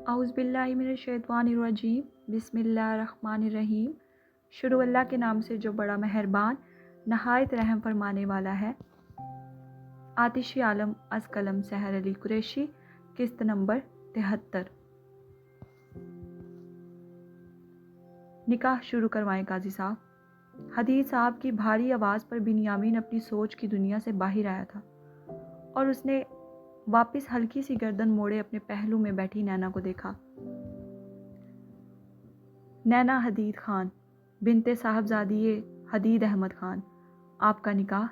اعوذ باللہ من الشیطان الرجیم بسم اللہ الرحمن الرحیم۔ شروع اللہ کے نام سے جو بڑا مہربان نہایت رحم فرمانے والا ہے۔ آتش عالم از قلم سحر علی قریشی، قسط نمبر 73۔ نکاح شروع کروائیں قاضی صاحب۔ حدید صاحب کی بھاری آواز پر بنیامین اپنی سوچ کی دنیا سے باہر آیا تھا اور اس نے واپس ہلکی سی گردن موڑے اپنے پہلو میں بیٹھی نینا کو دیکھا۔ نینا حدید خان، بنت صاحبزادی حدید احمد خان، آپ کا نکاح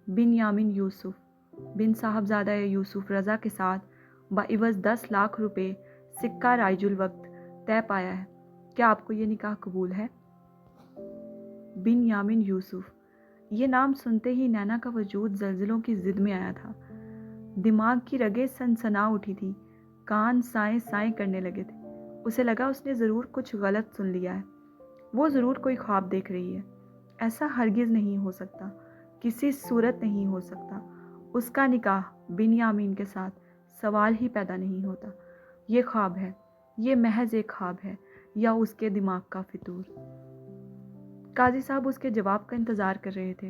بنیامین یوسف بن صاحبزادہ یوسف رضا کے ساتھ بعوض 10 لاکھ روپے سکہ رائج الوقت طے پایا ہے۔ کیا آپ کو یہ نکاح قبول ہے؟ بنیامین یوسف، یہ نام سنتے ہی نینا کا وجود زلزلوں کی ضد میں آیا تھا۔ دماغ کی رگیں سنسنا اٹھی تھی، کان سائیں سائیں کرنے لگے تھے۔ اسے لگا اس نے ضرور کچھ غلط سن لیا ہے، وہ ضرور کوئی خواب دیکھ رہی ہے۔ ایسا ہرگز نہیں ہو سکتا، کسی صورت نہیں ہو سکتا۔ اس کا نکاح بنیامین کے ساتھ سوال ہی پیدا نہیں ہوتا۔ یہ خواب ہے، یہ محض ایک خواب ہے یا اس کے دماغ کا فطور؟ قاضی صاحب اس کے جواب کا انتظار کر رہے تھے۔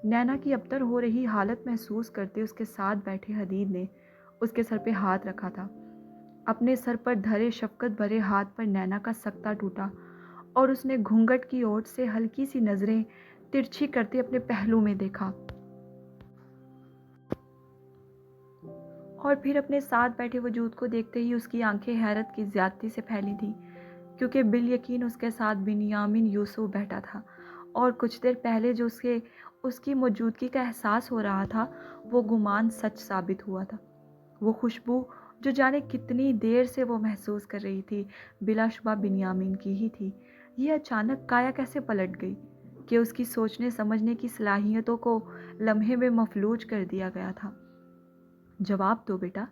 نینا کی ابتر ہو رہی حالت محسوس کرتے اس کے ساتھ بیٹھے حدید نے اس کے سر پہ ہاتھ رکھا تھا۔ اپنے سر پر دھرے شفقت بھرے ہاتھ پر نینا کا سکتہ ٹوٹا اور اس نے گھونگھٹ کی اوٹ سے ہلکی سی نظریں ترچھی کرتے اپنے پہلو میں دیکھا اور پھر اپنے ساتھ بیٹھے وجود کو دیکھتے ہی اس کی آنکھیں حیرت کی زیادتی سے پھیلی تھیں، کیونکہ بالیقین اس کے ساتھ بنیامین یوسف بیٹھا تھا اور کچھ دیر پہلے جو اس کی موجودگی کا احساس ہو رہا تھا وہ گمان سچ ثابت ہوا تھا۔ وہ خوشبو جو جانے کتنی دیر سے وہ محسوس کر رہی تھی بلا شبہ بنیامین کی ہی تھی۔ یہ اچانک کایا کیسے پلٹ گئی کہ اس کی سوچنے سمجھنے کی صلاحیتوں کو لمحے میں مفلوج کر دیا گیا تھا؟ جواب دو بیٹا،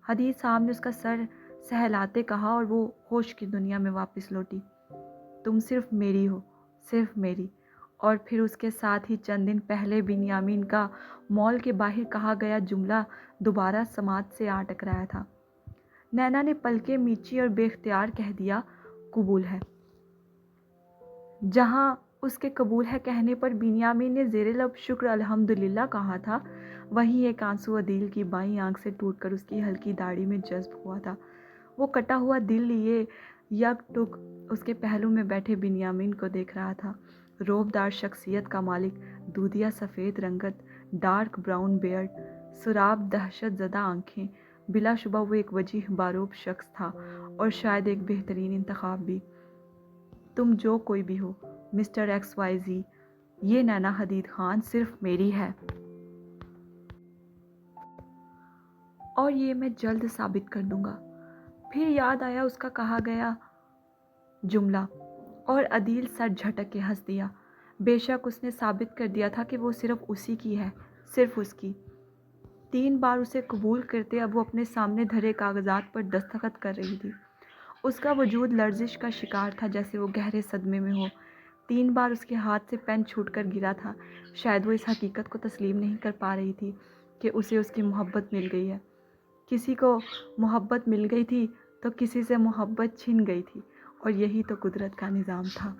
حدید صاحب نے اس کا سر سہلاتے کہا اور وہ ہوش کی دنیا میں واپس لوٹی۔ تم صرف میری ہو، صرف میری۔ اور پھر اس کے ساتھ ہی چند دن پہلے بنیامین کا مال کے باہر کہا گیا جملہ دوبارہ سماعت سے آ ٹکرایا تھا۔ نینا نے پلکیں میچی اور بے اختیار کہہ دیا، قبول ہے۔ جہاں اس کے قبول ہے کہنے پر بنیامین نے زیر لب شکر الحمدللہ کہا تھا، وہیں ایک آنسو عدیل کی بائیں آنکھ سے ٹوٹ کر اس کی ہلکی داڑھی میں جذب ہوا تھا۔ وہ کٹا ہوا دل لیے یک ٹک اس کے پہلو میں بیٹھے بنیامین کو دیکھ رہا تھا۔ روبدار شخصیت کا مالک، دودھیا سفید رنگت، ڈارک براؤن بیئرڈ، سراب دہشت زدہ آنکھیں، بلا شبہ وہ ایک وجیح باروب شخص تھا اور شاید ایک بہترین انتخاب بھی۔ تم جو کوئی بھی ہو مسٹر ایکس وائی زی، یہ نینا حدید خان صرف میری ہے اور یہ میں جلد ثابت کر دوں گا۔ پھر یاد آیا اس کا کہا گیا جملہ اور عدیل سر جھٹک کے ہنس دیا۔ بے شک اس نے ثابت کر دیا تھا کہ وہ صرف اسی کی ہے، صرف اس کی۔ 3 بار اسے قبول کرتے اب وہ اپنے سامنے دھرے کاغذات پر دستخط کر رہی تھی۔ اس کا وجود لرزش کا شکار تھا، جیسے وہ گہرے صدمے میں ہو۔ 3 بار اس کے ہاتھ سے پین چھوٹ کر گرا تھا۔ شاید وہ اس حقیقت کو تسلیم نہیں کر پا رہی تھی کہ اسے اس کی محبت مل گئی ہے۔ کسی کو محبت مل گئی تھی تو کسی سے محبت چھن گئی تھی، اور یہی تو قدرت کا نظام تھا۔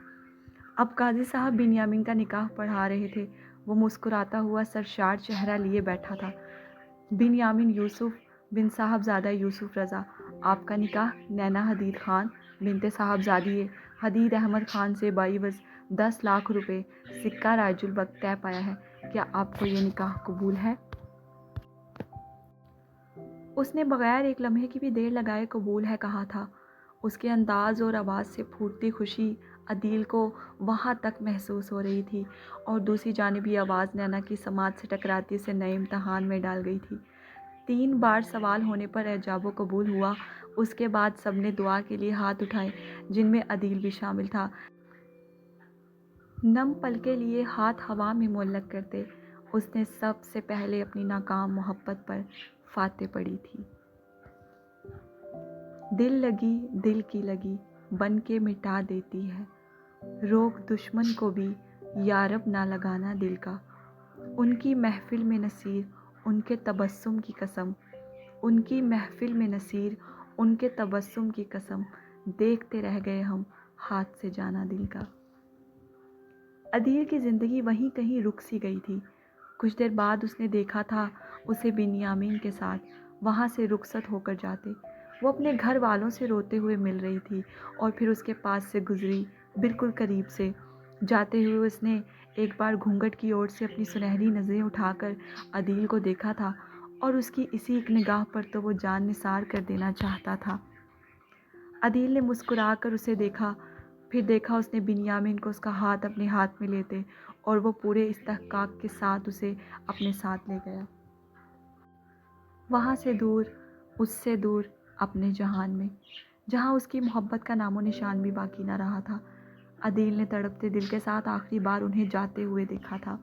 اب قاضی صاحب بنیامین کا نکاح پڑھا رہے تھے۔ وہ مسکراتا ہوا سرشار چہرہ لیے بیٹھا تھا۔ بنیامین یوسف بن صاحبزادہ یوسف رضا، آپ کا نکاح نینا حدید خان بنت صاحبزادی حدید احمد خان سے بعوض 10 لاکھ روپے سکہ رائج الوقت طے پایا ہے۔ کیا آپ کو یہ نکاح قبول ہے؟ اس نے بغیر ایک لمحے کی بھی دیر لگائے قبول ہے کہا تھا۔ اس کے انداز اور آواز سے پھوٹتی خوشی عدیل کو وہاں تک محسوس ہو رہی تھی، اور دوسری جانب یہ آواز نینا کی سماعت سے ٹکراتی اسے نئے امتحان میں ڈال گئی تھی۔ 3 بار سوال ہونے پر اعجاب و قبول ہوا۔ اس کے بعد سب نے دعا کے لیے ہاتھ اٹھائے، جن میں عدیل بھی شامل تھا۔ نم پلکیں لیے ہاتھ ہوا میں معلق کرتے اس نے سب سے پہلے اپنی ناکام محبت پر فاتح پڑھی تھی۔ دل لگی دل کی لگی بن کے مٹا دیتی ہے، روگ دشمن کو بھی یارب نہ لگانا دل کا۔ ان کی محفل میں نصیر ان کے تبسم کی قسم، ان کی محفل میں نصیر ان کے تبسم کی قسم دیکھتے رہ گئے ہم، ہاتھ سے جانا دل کا۔ عدیل کی زندگی وہیں کہیں رک سی گئی تھی۔ کچھ دیر بعد اس نے دیکھا تھا اسے بنیامین کے ساتھ وہاں سے رخصت ہو کر جاتے۔ وہ اپنے گھر والوں سے روتے ہوئے مل رہی تھی اور پھر اس کے پاس سے گزری، بالکل قریب سے۔ جاتے ہوئے اس نے ایک بار گھونگھٹ کی اوٹ سے اپنی سنہری نظریں اٹھا کر عدیل کو دیکھا تھا اور اس کی اسی ایک نگاہ پر تو وہ جان نثار کر دینا چاہتا تھا۔ عدیل نے مسکرا کر اسے دیکھا، پھر دیکھا اس نے بنیامین کو اس کا ہاتھ اپنے ہاتھ میں لیتے، اور وہ پورے استحقاق کے ساتھ اسے اپنے ساتھ لے گیا، وہاں سے دور، اس سے دور، اپنے جہان میں، جہاں اس کی محبت کا نام و نشان بھی باقی نہ رہا تھا۔ عدیل نے تڑپتے دل کے ساتھ آخری بار انہیں جاتے ہوئے دیکھا تھا۔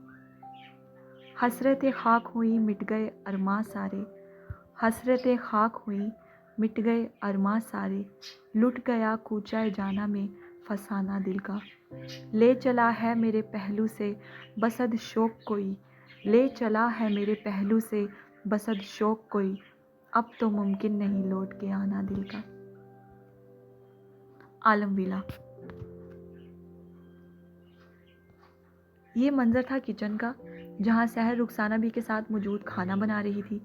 حسرتیں خاک ہوئیں مٹ گئے ارماں سارے، حسرتیں خاک ہوئیں مٹ گئے ارماں سارے، لٹ گیا کوچہ جانا میں فسانہ دل کا۔ لے چلا ہے میرے پہلو سے بسد شوق کوئی، لے چلا ہے میرے پہلو سے بسد شوق کوئی، اب تو ممکن نہیں لوٹ کے آنا دل کا۔ عالم ویلا۔ یہ منظر تھا کچن کا، جہاں سحر رخسانہ بی کے ساتھ موجود کھانا بنا رہی تھی۔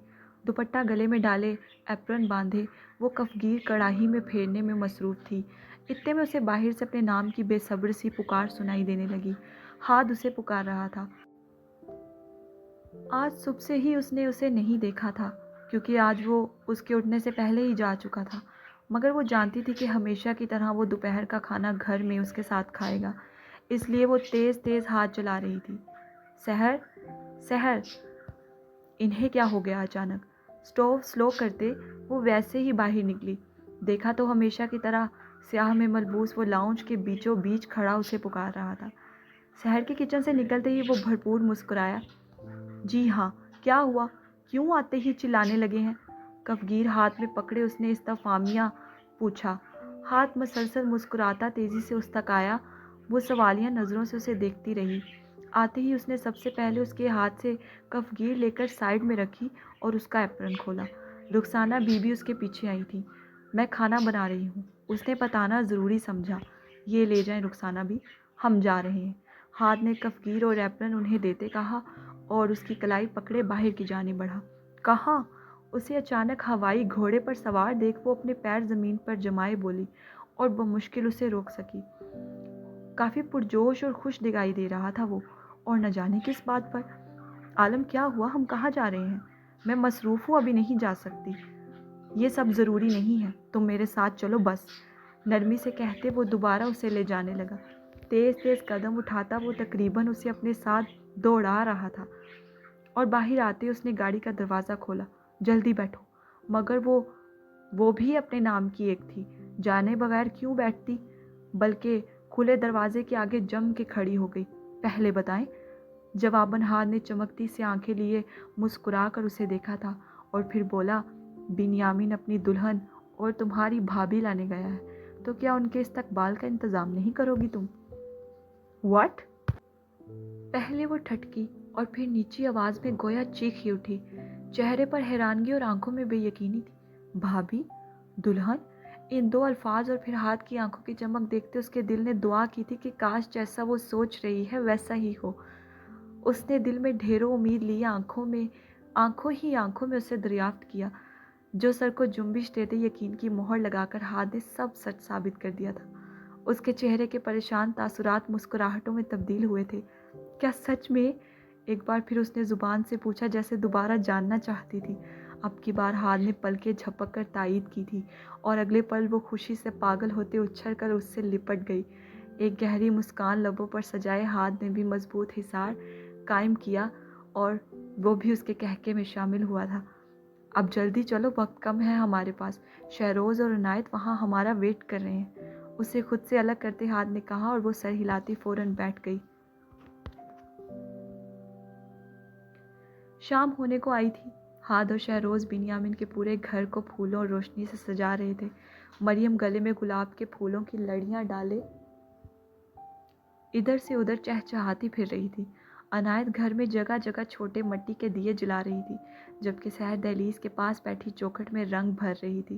دوپٹہ گلے میں ڈالے، ایپرن باندھے، وہ کفگیر کڑاہی میں پھیرنے میں مصروف تھی۔ اتنے میں اسے باہر سے اپنے نام کی بے صبر سی پکار سنائی دینے لگی۔ ہاتھ اسے پکار رہا تھا۔ آج صبح سے ہی اس نے اسے نہیں دیکھا تھا، کیونکہ آج وہ اس کے اٹھنے سے پہلے ہی جا چکا تھا، مگر وہ جانتی تھی کہ ہمیشہ کی طرح وہ دوپہر کا کھانا گھر میں اس کے ساتھ کھائے گا، اس لیے وہ تیز تیز ہاتھ چلا رہی تھی۔ سحر، سحر! انہیں کیا ہو گیا اچانک؟ سٹوو سلو کرتے وہ ویسے ہی باہر نکلی، دیکھا تو ہمیشہ کی طرح سیاہ میں ملبوس وہ لاؤنج کے بیچوں بیچ کھڑا اسے پکار رہا تھا۔ سحر کے کچن سے نکلتے ہی وہ بھرپور مسکرایا۔ جی ہاں، کیا ہوا؟ کیوں آتے ہی چلانے لگے ہیں؟ کفگیر ہاتھ میں پکڑے اس نے استفہامیہ پوچھا۔ ہاتھ مسلسل مسکراتا تیزی سے اس تک آیا۔ وہ سوالیہ نظروں سے اسے دیکھتی رہی۔ آتے ہی اس نے سب سے پہلے اس کے ہاتھ سے کفگیر لے کر سائڈ میں رکھی اور اس کا ایپرن کھولا۔ رخسانہ بی بھی اس کے پیچھے آئی تھی۔ میں کھانا بنا رہی ہوں، اس نے بتانا ضروری سمجھا۔ یہ لے جائیں رخسانہ بی، ہم جا رہے ہیں۔ ہاتھ نے کفگیر اور ایپرن انہیں دیتے کہا اور اس کی کلائی پکڑے باہر کی جانب بڑھا۔ کہاں؟ اسے اچانک ہوائی گھوڑے پر سوار دیکھ وہ اپنے پیر زمین پر جمائے بولی اور بمشکل اسے روک سکی۔ کافی پرجوش اور خوش دکھائی دے رہا تھا وہ، اور نہ جانے کس بات پر۔ عالم کیا ہوا؟ ہم کہاں جا رہے ہیں؟ میں مصروف ہوں، ابھی نہیں جا سکتی۔ یہ سب ضروری نہیں ہے، تم میرے ساتھ چلو بس، نرمی سے کہتے وہ دوبارہ اسے لے جانے لگا۔ تیز تیز قدم اٹھاتا وہ تقریباً اسے اپنے ساتھ دوڑا رہا تھا، اور باہر آتے اس نے گاڑی کا دروازہ کھولا۔ جلدی بیٹھو۔ مگر وہ بھی اپنے نام کی ایک تھی، جانے بغیر کیوں بیٹھتی، بلکہ کھلے دروازے کے آگے جم کے کھڑی ہو گئی۔ پہلے بتائیں۔ جواباً ہاتھ نے چمکتی سی آنکھیں لیے مسکرا کر اسے دیکھا تھا اور پھر بولا، بنیامین اپنی دلہن اور تمہاری بھابھی لانے گیا ہے، تو کیا ان کے استقبال کا انتظام نہیں کرو گی تم؟ واٹ؟ پہلے وہ ٹھٹکی اور پھر نیچی آواز میں گویا چیخ ہی اٹھی، چہرے پر حیرانگی اور آنکھوں میں بے یقینی تھی۔ بھابھی؟ دلہن؟ ان دو الفاظ اور پھر ہاتھ کی آنکھوں کی چمک دیکھتے اس کے دل نے دعا کی تھی کہ کاش جیسا وہ سوچ رہی ہے ویسا ہی ہو۔ اس نے دل میں ڈھیروں امید لی، آنکھوں ہی آنکھوں میں اسے دریافت کیا، جو سر کو جنبش دیتے یقین کی مہر لگا کر ہاتھ نے سب سچ ثابت کر دیا تھا۔ اس کے چہرے کے پریشان تاثرات مسکراہٹوں میں تبدیل ہوئے تھے۔ کیا سچ میں؟ ایک بار پھر اس نے زبان سے پوچھا، جیسے دوبارہ جاننا چاہتی تھی۔ اب کی بار ہاتھ نے پلکیں جھپک کر تائید کی تھی، اور اگلے پل وہ خوشی سے پاگل ہوتے اچھل کر اس سے لپٹ گئی۔ ایک گہری مسکان لبوں پر سجائے ہاتھ نے بھی مضبوط حصار قائم کیا، اور وہ بھی اس کے کہکے میں شامل ہوا تھا۔ اب جلدی چلو، وقت کم ہے ہمارے پاس، شہروز اور عنایت وہاں ہمارا ویٹ کر رہے ہیں، اسے خود سے الگ کرتے ہاتھ نے کہا، اور وہ سر ہلاتی فوراً بیٹھ گئی۔ شام ہونے کو آئی تھی۔ ہاد اور شہروز بنیامین کے پورے گھر کو پھولوں اور روشنی سے سجا رہے تھے۔ مریم گلے میں گلاب کے پھولوں کی لڑیاں ڈالے ادھر سے ادھر چہچہاتی پھر رہی تھی۔ عنایت گھر میں جگہ جگہ چھوٹے مٹی کے دیے جلا رہی تھی، جبکہ سحر دہلیز کے پاس بیٹھی چوکھٹ میں رنگ بھر رہی تھی۔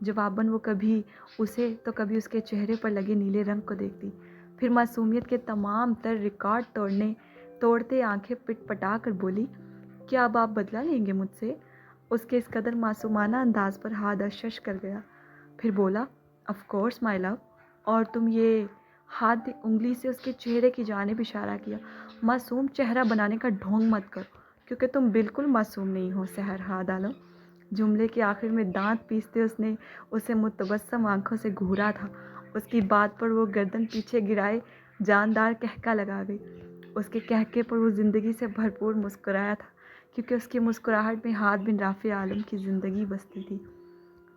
جواباً وہ کبھی اسے تو کبھی اس کے چہرے پر لگے نیلے رنگ کو دیکھتی، پھر معصومیت کے تمام تر ریکارڈ توڑتے آنکھیں پٹ پٹا کر بولی، کیا اب آپ بدلہ لیں گے مجھ سے؟ اس کے اس قدر معصومانہ انداز پر ہاتھ اشش کر گیا، پھر بولا، آف کورس مائی لو، اور تم یہ ہاتھ انگلی سے اس کے چہرے کی جانب اشارہ کیا، معصوم چہرہ بنانے کا ڈھونگ مت کرو، کیونکہ تم بالکل معصوم نہیں ہو سحر ہاد عالم۔ جملے کے آخر میں دانت پیستے اس نے اسے متبسم آنکھوں سے گھورا تھا۔ اس کی بات پر وہ گردن پیچھے گرائے جاندار کہکا لگا گئی۔ اس کے کہکے پر وہ زندگی سے بھرپور مسکرایا تھا، کیونکہ اس کی مسکراہٹ میں ہاد بن رافع عالم کی زندگی بستی تھی۔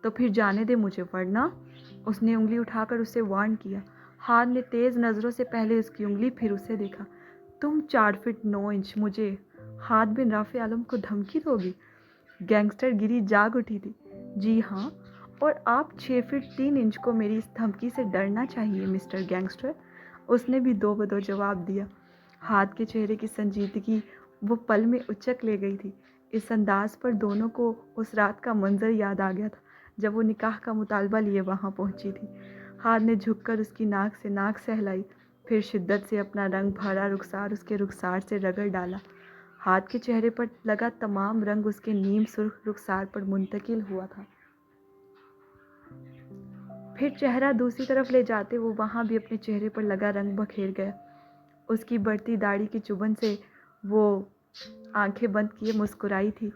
تو پھر جانے دے مجھے، ورنہ، اس نے انگلی اٹھا کر اسے وارن کیا۔ ہاد نے تیز نظروں سے پہلے اس کی انگلی پھر اسے دیکھا۔ تم 4 فٹ 9 انچ مجھے ہاد بن رافع عالم کو دھمکی دو گی؟ گینگسٹر گری جاگ اٹھی تھی۔ جی ہاں، اور آپ 6 فٹ 3 انچ کو میری اس دھمکی سے ڈرنا چاہیے مسٹر گینگسٹر، اس نے بھی دو بدو جواب دیا۔ ہاتھ کے چہرے کی سنجیدگی وہ پل میں اچک لے گئی تھی۔ اس انداز پر دونوں کو اس رات کا منظر یاد آ گیا تھا جب وہ نکاح کا مطالبہ لیے وہاں پہنچی تھی۔ ہاتھ نے جھک کر اس کی ناک سے ناک سہلائی، پھر شدت سے اپنا رنگ بھرا رخسار اس کے رخسار سے رگڑ ڈالا۔ ہاتھ کے چہرے پر لگا تمام رنگ اس کے نیم سرخ رخسار پر منتقل ہوا تھا۔ پھر چہرہ دوسری طرف لے جاتے وہ وہاں بھی اپنے چہرے پر لگا رنگ بکھیر گیا۔ اس کی بڑھتی داڑھی کی چبھن سے وہ آنکھیں بند کیے مسکرائی تھی۔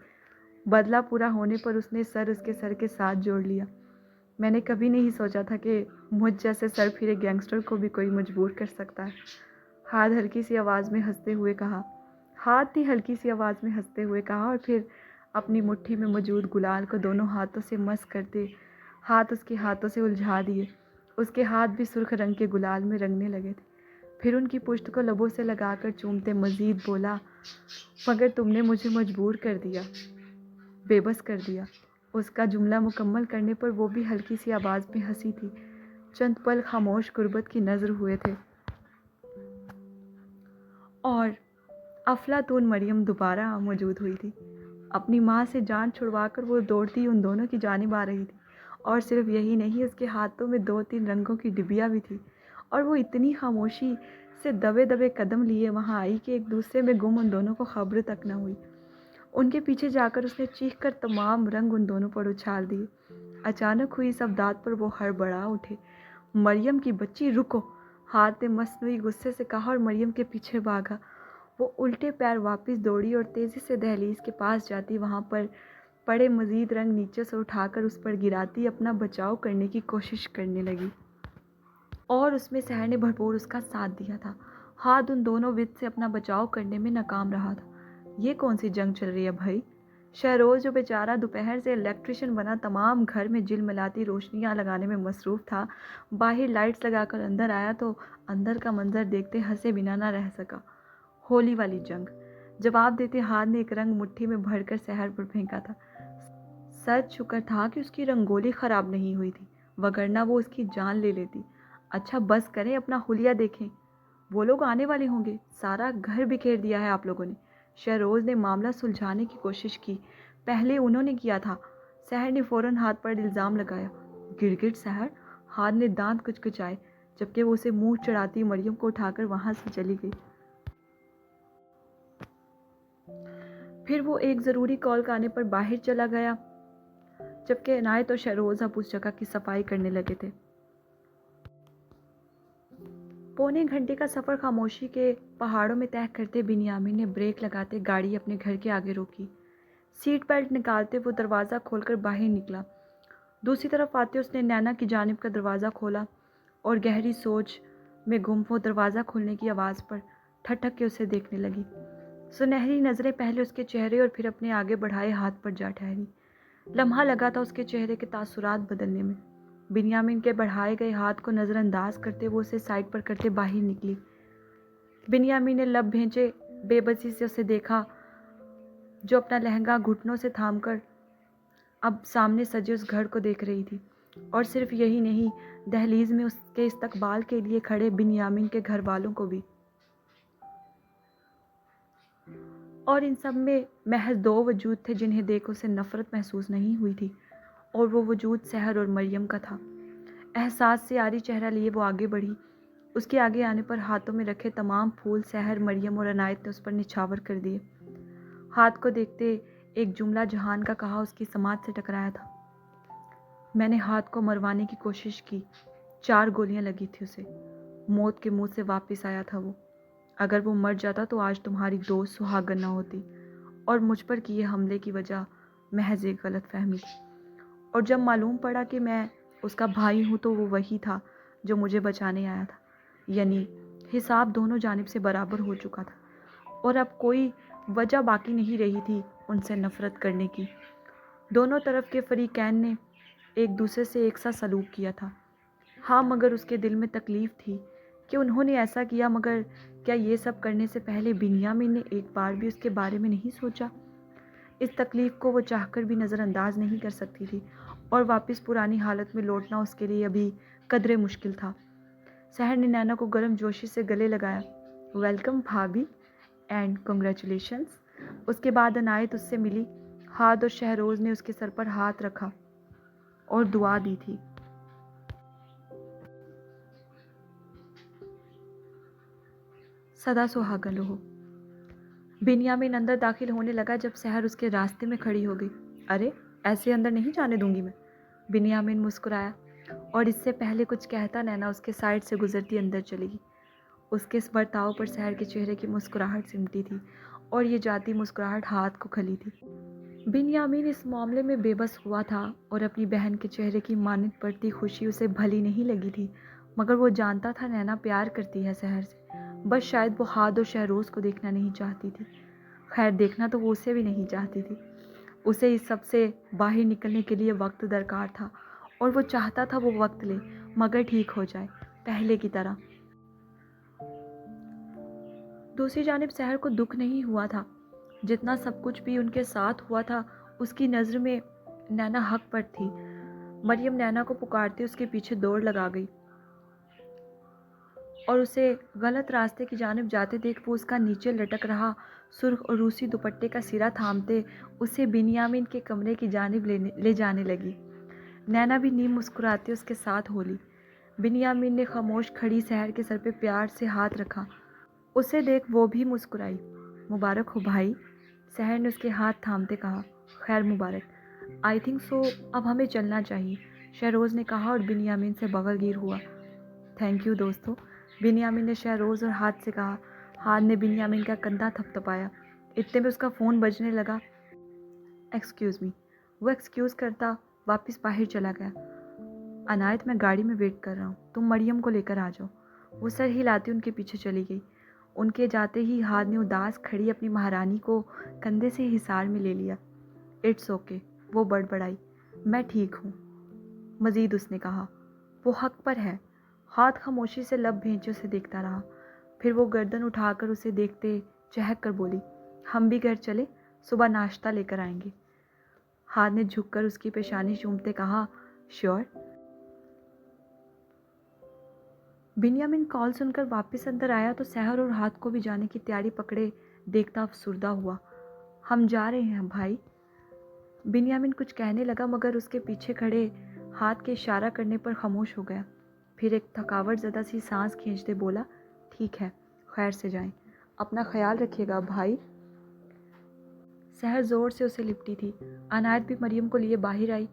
بدلہ پورا ہونے پر اس نے سر اس کے سر کے ساتھ جوڑ لیا۔ میں نے کبھی نہیں سوچا تھا کہ مجھ جیسے سر پھرے گینگسٹر کو بھی کوئی مجبور کر سکتا ہے، ہاتھ ہلکی سی آواز میں ہنستے ہوئے کہا۔ ہاتھ نے ہلکی سی آواز میں ہنستے ہوئے کہا اور پھر اپنی مٹھی میں موجود گلال کو دونوں ہاتھوں سے مس کرتے ہاتھ اس کے ہاتھوں سے الجھا دیے۔ اس کے ہاتھ بھی سرخ رنگ کے گلال میں رنگنے لگے تھے۔ پھر ان کی پشت کو لبوں سے لگا کر چومتے مزید بولا، مگر تم نے مجھے مجبور کر دیا، بے بس کر دیا۔ اس کا جملہ مکمل کرنے پر وہ بھی ہلکی سی آواز میں ہنسی تھی۔ چند پل خاموش غربت کی نظر ہوئے تھے اور افلاطون مریم دوبارہ موجود ہوئی تھی۔ اپنی ماں سے جان چھڑوا کر وہ دوڑتی ان دونوں کی جانب آ رہی تھی، اور صرف یہی نہیں، اس کے ہاتھوں میں 2-3 رنگوں کی ڈبیا بھی تھی، اور وہ اتنی خاموشی سے دبے دبے قدم لیے وہاں آئی کہ ایک دوسرے میں گم ان دونوں کو خبر تک نہ ہوئی۔ ان کے پیچھے جا کر اس نے چیخ کر تمام رنگ ان دونوں پر اچھال دیے۔ اچانک ہوئی اس ابداع پر وہ ہڑبڑا اٹھے۔ مریم کی بچی، رکو! ہاتھ نے مصنوعی غصے سے کہا اور مریم کے پیچھے بھاگا۔ وہ الٹے پیر واپس دوڑی اور تیزی سے دہلیز کے پاس جاتی وہاں پر پڑے مزید رنگ نیچے سے اٹھا کر اس پر گراتی اپنا بچاؤ کرنے کی کوشش کرنے لگی، اور اس میں سحر نے بھرپور اس کا ساتھ دیا تھا۔ ہاتھ ان دونوں وت سے اپنا بچاؤ کرنے میں ناکام رہا تھا۔ یہ کون سی جنگ چل رہی ہے بھائی؟ شہروز جو بیچارہ دوپہر سے الیکٹریشین بنا تمام گھر میں جلملاتی روشنیاں لگانے میں مصروف تھا، باہر لائٹس لگا کر اندر آیا تو اندر کا منظر دیکھتے ہنسے بنا نہ رہ سکا۔ ہولی والی جنگ، جواب دیتے ہاتھ نے ایک رنگ مٹھی میں بھر کر سحر پر پھینکا تھا۔ سچ شکر تھا کہ اس کی رنگولی خراب نہیں ہوئی تھی، وگرنہ وہ اس کی جان لے لیتی۔ اچھا بس کریں، اپنا حلیہ دیکھیں، وہ لوگ آنے والے ہوں گے، سارا گھر بکھیر دیا ہے آپ لوگوں نے۔ شہروز نے معاملہ سلجھانے کی کوشش کی۔ پہلے انہوں نے کیا تھا، سحر نے فوراً ہاتھ پر الزام لگایا۔ گرگٹ سحر، ہاتھ نے دانت کچکچائے، جبکہ وہ اسے منہ چڑھاتی مریم کو اٹھا کر وہاں سے چلی گئی۔ پھر وہ ایک ضروری کال کا آنے پر باہر چلا گیا، جبکہ عنایت اور شہروز اب اس جگہ کی صفائی کرنے لگے تھے۔ پونے گھنٹے کا سفر خاموشی کے پہاڑوں میں طے کرتے بنیامین نے بریک لگاتے گاڑی اپنے گھر کے آگے روکی۔ سیٹ بیلٹ نکالتے وہ دروازہ کھول کر باہر نکلا۔ دوسری طرف آتے اس نے نینا کی جانب کا دروازہ کھولا اور گہری سوچ میں گم وہ دروازہ کھولنے کی آواز پر ٹھٹک کے اسے دیکھنے لگی۔ سنہری نظریں پہلے اس کے چہرے اور پھر اپنے آگے بڑھائے ہاتھ پر جا ٹھہری۔ لمحہ لگا تھا اس کے چہرے کے تاثرات بدلنے میں۔ بنیامین کے بڑھائے گئے ہاتھ کو نظر انداز کرتے وہ اسے سائڈ پر کرتے باہر نکلی۔ بنیامین نے لب بھینچے بے بسی سے اسے دیکھا، جو اپنا لہنگا گھٹنوں سے تھام کر اب سامنے سجے اس گھر کو دیکھ رہی تھی، اور صرف یہی نہیں، دہلیز میں اس کے استقبال کے لیے کھڑے بنیامین کے گھر والوں کو بھی۔ اور ان سب میں محض 2 وجود تھے جنہیں دیکھ اسے نفرت محسوس نہیں ہوئی تھی، اور وہ وجود سحر اور مریم کا تھا۔ احساس سے عاری چہرہ لیے وہ آگے بڑھی۔ اس کے آگے آنے پر ہاتھوں میں رکھے تمام پھول سحر، مریم اور عنایت نے اس پر نچھاور کر دیے۔ ہاتھ کو دیکھتے ایک جملہ جہان کا کہا اس کی سماعت سے ٹکرایا تھا۔ میں نے ہاتھ کو مروانے کی کوشش کی، 4 گولیاں لگی تھی اسے۔ موت کے منہ سے واپس آیا تھا وہ۔ اگر وہ مر جاتا تو آج تمہاری دوست سہاگن نہ ہوتی، اور مجھ پر کیے حملے کی وجہ محض ایک غلط فہمی تھی۔ اور جب معلوم پڑا کہ میں اس کا بھائی ہوں تو وہ وہی تھا جو مجھے بچانے آیا تھا۔ یعنی حساب دونوں جانب سے برابر ہو چکا تھا، اور اب کوئی وجہ باقی نہیں رہی تھی ان سے نفرت کرنے کی۔ دونوں طرف کے فریقین نے ایک دوسرے سے ایک سا سلوک کیا تھا۔ ہاں، مگر اس کے دل میں تکلیف تھی کہ انہوں نے ایسا کیا، مگر کیا یہ سب کرنے سے پہلے بنیامین نے ایک بار بھی اس کے بارے میں نہیں سوچا؟ اس تکلیف کو وہ چاہ کر بھی نظر انداز نہیں کر سکتی تھی، اور واپس پرانی حالت میں لوٹنا اس کے لیے ابھی قدرے مشکل تھا۔ سحر نے نینا کو گرم جوشی سے گلے لگایا۔ ویلکم بھابھی، اینڈ کنگریچولیشنز۔ اس کے بعد عنایت اس سے ملی۔ ہاتھ اور شہروز نے اس کے سر پر ہاتھ رکھا اور دعا دی تھی۔ سدا سہاگن رہو۔ بنیامین اندر داخل ہونے لگا جب سحر اس کے راستے میں کھڑی ہو گئی۔ ارے، ایسے اندر نہیں جانے دوں گی میں۔ بنیامین مسکرایا، اور اس سے پہلے کچھ کہتا نینا اس کے سائڈ سے گزرتی اندر چلے گی۔ اس کے اس برتاؤ پر سحر کے چہرے کی مسکراہٹ سمٹی تھی، اور یہ جاتی مسکراہٹ ہاتھ کو کھلی تھی۔ بنیامین اس معاملے میں بے بس ہوا تھا، اور اپنی بہن کے چہرے کی مانند بڑھتی خوشی اسے بھلی نہیں لگی تھی، مگر وہ جانتا تھا نینا پیار کرتی ہے سحر سے، بس شاید وہ ہاتھ اور شہروز کو دیکھنا نہیں چاہتی تھی۔ خیر، دیکھنا تو وہ اسے بھی نہیں چاہتی تھی۔ اسے اس سب سے باہر نکلنے کے لیے وقت درکار تھا، اور وہ چاہتا تھا وہ وقت لے، مگر ٹھیک ہو جائے، پہلے کی طرح۔ دوسری جانب سحر کو دکھ نہیں ہوا تھا۔ جتنا سب کچھ بھی ان کے ساتھ ہوا تھا، اس کی نظر میں نینا حق پر تھی۔ مریم نینا کو پکارتے اس کے پیچھے دوڑ لگا گئی، اور اسے غلط راستے کی جانب جاتے دیکھ وہ اس کا نیچے لٹک رہا سرخ اور روسی دوپٹے کا سرا تھامتے اسے بنیامین کے کمرے کی جانب لے جانے لگی۔ نینا بھی نیم مسکراتے اس کے ساتھ ہو لی۔ بنیامین نے خاموش کھڑی سحر کے سر پہ پیار سے ہاتھ رکھا۔ اسے دیکھ وہ بھی مسکرائی۔ مبارک ہو بھائی، سحر نے اس کے ہاتھ تھامتے کہا۔ خیر مبارک، آئی تھنک سو اب ہمیں چلنا چاہیے، شہروز نے کہا اور بنیامین سے بغل گیر ہوا۔ تھینک یو دوستو، بنیامین نے شہروز اور ہاتھ سے کہا۔ ہاتھ نے بنیامین کا کندھا تھپتھپایا۔ اتنے میں اس کا فون بجنے لگا۔ ایکسکیوز می، وہ ایکسکیوز کرتا واپس باہر چلا گیا۔ عنایت، میں گاڑی میں ویٹ کر رہا ہوں، تم مریم کو لے کر آ جاؤ۔ وہ سر ہلاتی ان کے پیچھے چلی گئی۔ ان کے جاتے ہی ہاتھ نے اداس کھڑی اپنی مہارانی کو کندھے سے حصار میں لے لیا۔ اٹس اوکے، وہ بڑبڑائی، میں ٹھیک ہوں۔ مزید اس نے کہا، وہ حق پر ہے۔ ہاتھ خاموشی سے لب بھینچے اسے دیکھتا رہا، پھر وہ گردن اٹھا کر اسے دیکھتے چہک کر بولی، ہم بھی گھر چلے، صبح ناشتہ لے کر آئیں گے۔ ہاتھ نے جھک کر اس کی پیشانی چومتے کہا، شیور۔ بنیامین کال سن کر واپس اندر آیا تو سحر اور ہاتھ کو بھی جانے کی تیاری پکڑے دیکھتا افسردہ ہوا۔ ہم جا رہے ہیں بھائی۔ بنیامین کچھ کہنے لگا، مگر اس کے پیچھے کھڑے ہاتھ کے اشارہ کرنے پر خاموش ہو گیا۔ پھر ایک تھکاوٹ زدہ سی سانس کھینچتے بولا، ٹھیک ہے، خیر سے جائیں، اپنا خیال رکھیے گا بھائی۔ سحر زور سے اسے لپٹی تھی۔ عنایت بھی مریم کو لیے باہر آئی۔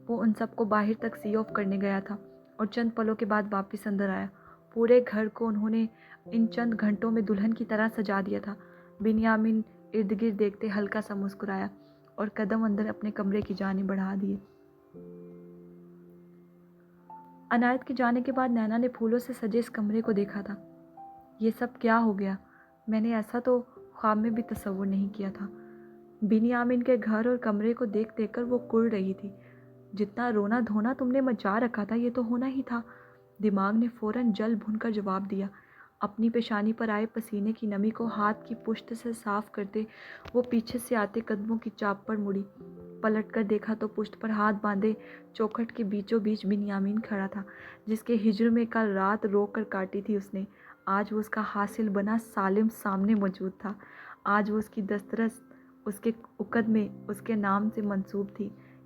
وہ ان سب کو باہر تک سی آف کرنے گیا تھا، اور چند پلوں کے بعد واپس اندر آیا۔ پورے گھر کو انہوں نے ان چند گھنٹوں میں دلہن کی طرح سجا دیا تھا۔ بنیامین ارد گرد دیکھتے ہلکا سا مسکرایا، اور قدم اندر اپنے کمرے کی جانب بڑھا دیے۔ عنایت کے جانے کے بعد نینا نے پھولوں سے سجے اس کمرے کو دیکھا تھا۔ یہ سب کیا ہو گیا؟ میں نے ایسا تو خواب میں بھی تصور نہیں کیا تھا۔ بنیامین کے گھر اور کمرے کو دیکھ دیکھ کر وہ کڑ رہی تھی۔ جتنا رونا دھونا تم نے مچا رکھا تھا یہ تو ہونا ہی تھا۔ دماغ نے فوراً جل بھن کر جواب دیا۔ اپنی پیشانی پر آئے پسینے کی نمی کو ہاتھ کی پشت سے صاف کرتے وہ پیچھے سے آتے قدموں کی چاپ پر مڑی۔ پلٹ کر دیکھا تو پشت پر ہاتھ باندھے چوکھٹ کے بیچوں بیچ بنیامین کھڑا تھا، جس کے ہجر میں کل رات رو کر کاٹی تھی اس نے۔ آج وہ اس کا حاصل بنا سالم سامنے موجود تھا۔ آج وہ اس کی دسترس، اس کے عقد میں اس کے نام سے منسوب تھی۔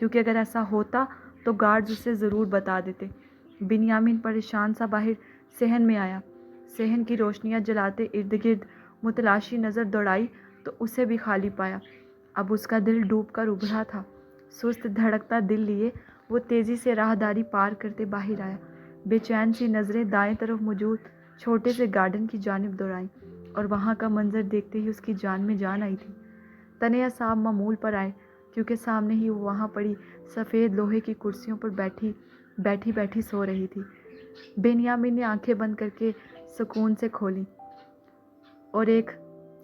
کیونکہ اگر ایسا ہوتا تو گارڈز اسے ضرور بتا دیتے۔ بنیامین پریشان سا باہر صحن میں آیا۔ صحن کی روشنیاں جلاتے ارد گرد متلاشی نظر دوڑائی تو اسے بھی خالی پایا۔ اب اس کا دل ڈوب کر ابھرا تھا۔ سست دھڑکتا دل لیے وہ تیزی سے راہداری پار کرتے باہر آیا۔ بے چین سی نظریں دائیں طرف موجود چھوٹے سے گارڈن کی جانب دوڑائیں اور وہاں کا منظر دیکھتے ہی اس کی جان میں جان آئی تھی۔ تنیا صاحب معمول پر آئے کیونکہ سامنے ہی وہ وہاں پڑی سفید لوہے کی کرسیوں پر بیٹھی سو رہی تھی۔ بنیامین نے آنکھیں بند کر کے سکون سے کھولیں اور ایک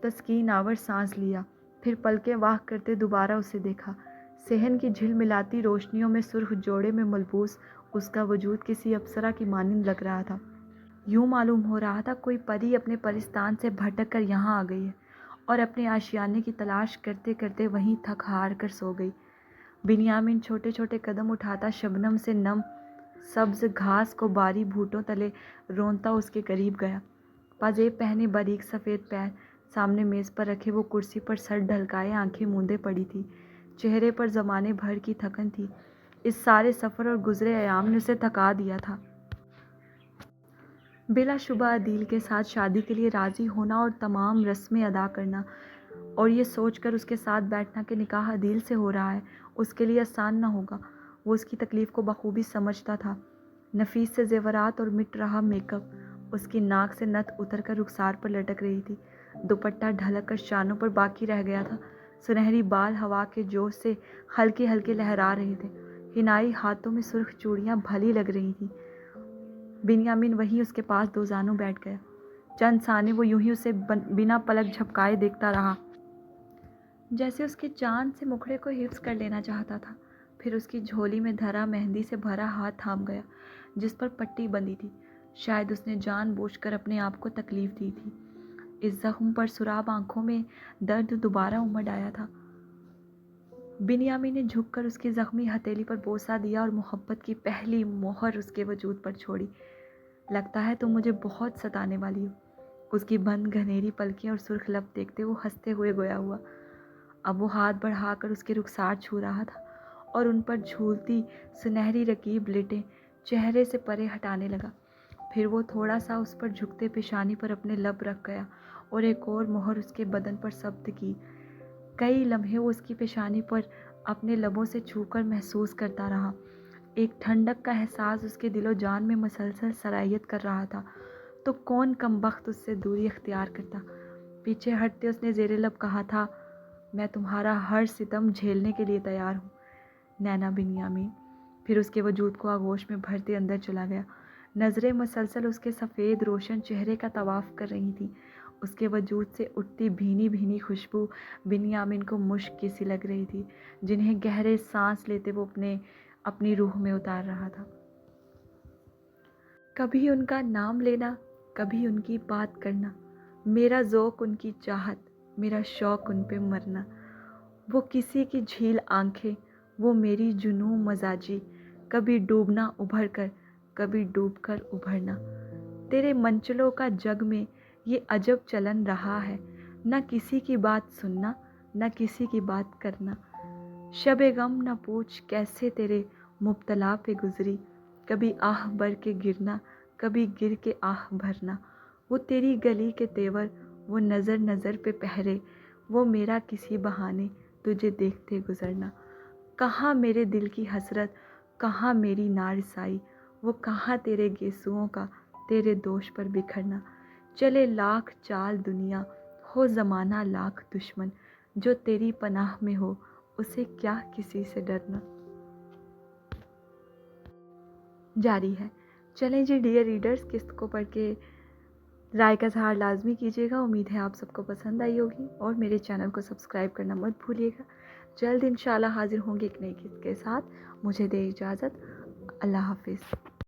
تسکین آور سانس لیا، پھر پلکیں واہ کرتے دوبارہ اسے دیکھا۔ صحن کی جھل ملاتی روشنیوں میں سرخ جوڑے میں ملبوس اس کا وجود کسی اپسرا کی مانند لگ رہا تھا۔ یوں معلوم ہو رہا تھا کوئی پری اپنے پرستان سے بھٹک کر یہاں آ گئی ہے اور اپنے آشیانے کی تلاش کرتے کرتے وہیں تھک ہار کر سو گئی۔ بنیامین چھوٹے چھوٹے قدم اٹھاتا شبنم سے نم سبز گھاس کو باری بھوٹوں تلے رونتا اس کے قریب گیا۔ پاجیب پہنے باریک سفید پیر سامنے میز پر رکھے وہ کرسی پر سر ڈھلکائے آنکھیں موندے پڑی تھی۔ چہرے پر زمانے بھر کی تھکن تھی۔ اس سارے سفر اور گزرے ایام نے اسے تھکا دیا تھا۔ بلا شبہ عدیل کے ساتھ شادی کے لیے راضی ہونا اور تمام رسمیں ادا کرنا، اور یہ سوچ کر اس کے ساتھ بیٹھنا کہ نکاح عدیل سے ہو رہا ہے اس کے لیے آسان نہ ہوگا۔ وہ اس کی تکلیف کو بخوبی سمجھتا تھا۔ نفیس سے زیورات اور مٹ رہا میک اپ، اس کی ناک سے نت اتر کر رخسار پر لٹک رہی تھی۔ دوپٹہ ڈھلک کر شانوں پر باقی رہ گیا تھا۔ سنہری بال ہوا کے جوش سے ہلکے ہلکے لہرا رہے تھے۔ حنائی ہاتھوں میں سرخ چوڑیاں بھلی لگ رہی تھیں۔ بنیامین وہیں اس کے پاس دو زانوں بیٹھ گیا۔ چند ثانے وہ یوں ہی اسے بنا پلک جھپکائے دیکھتا رہا، جیسے اس کے چاند سے مکھڑے کو حفظ کر لینا چاہتا تھا۔ پھر اس کی جھولی میں دھرا مہندی سے بھرا ہاتھ تھام گیا جس پر پٹی بندھی تھی۔ شاید اس نے جان بوجھ کر اپنے آپ کو تکلیف دی تھی۔ اس زخم پر سراب آنکھوں میں درد دوبارہ امڈ آیا تھا۔ بنیامین نے جھک کر اس کی زخمی ہتھیلی پر بوسہ دیا اور محبت کی پہلی مہر اس کے وجود پر چھوڑی۔ لگتا ہے تم مجھے بہت ستانے والی ہو۔ اس کی بند گھنیری پلکیں اور سرخ لب دیکھتے وہ ہنستے ہوئے گویا ہوا۔ اب وہ ہاتھ بڑھا کر اس کے رخسار چھو رہا تھا اور ان پر جھولتی سنہری رکیب لٹیں چہرے سے پرے ہٹانے لگا۔ پھر وہ تھوڑا سا اس پر جھکتے پیشانی پر اپنے لب رکھ گیا اور ایک اور مہر اس کے بدن پر ثبت کی۔ کئی لمحے وہ اس کی پیشانی پر اپنے لبوں سے چھو کر محسوس کرتا رہا۔ ایک ٹھنڈک کا احساس اس کے دل و جان میں مسلسل سرایت کر رہا تھا۔ تو کون کمبخت اس سے دوری اختیار کرتا؟ پیچھے ہٹتے اس نے زیر لب کہا تھا، میں تمہارا ہر ستم جھیلنے کے لیے تیار ہوں نینا بنیامین۔ پھر اس کے وجود کو آغوش میں بھرتے اندر چلا گیا۔ نظریں مسلسل اس کے سفید روشن چہرے کا طواف کر رہی تھیں۔ اس کے وجود سے اٹھتی بھینی بھینی خوشبو بنیامین کو مشک کی سی لگ رہی تھی، جنہیں گہرے سانس لیتے وہ اپنی روح میں اتار رہا تھا۔ کبھی ان کا نام لینا، کبھی ان کی بات کرنا، میرا ذوق ان کی چاہت، میرا شوق ان پہ مرنا۔ وہ کسی کی جھیل آنکھیں، وہ میری جنوں مزاجی، کبھی ڈوبنا ابھر کر، کبھی ڈوب کر ابھرنا۔ تیرے منچلوں کا جگ میں یہ عجب چلن رہا ہے، نہ کسی کی بات سننا، نہ کسی کی بات کرنا۔ شب غم نہ پوچھ کیسے تیرے مبتلا پہ گزری، کبھی آہ بھر کے گرنا، کبھی گر کے آہ بھرنا۔ وہ تیری گلی کے تیور، وہ نظر نظر پہ پہرے، وہ میرا کسی بہانے تجھے دیکھتے گزرنا۔ کہاں میرے دل کی حسرت، کہاں میری نارسائی، وہ کہاں تیرے گیسوؤں کا تیرے دوش پر بکھرنا۔ چلے لاکھ چال دنیا، ہو زمانہ لاکھ دشمن، جو تیری پناہ میں ہو اسے کیا کسی سے ڈرنا۔ جاری ہے۔ چلیں جی ڈیئر ریڈرز، قسط کو پڑھ کے رائے کا اظہار لازمی کیجیے گا۔ امید ہے آپ سب کو پسند آئی ہوگی اور میرے چینل کو سبسکرائب کرنا مت بھولیے گا۔ جلد انشاءاللہ حاضر ہوں گے ایک نئی قسط کے ساتھ۔ مجھے دے اجازت۔ اللہ حافظ۔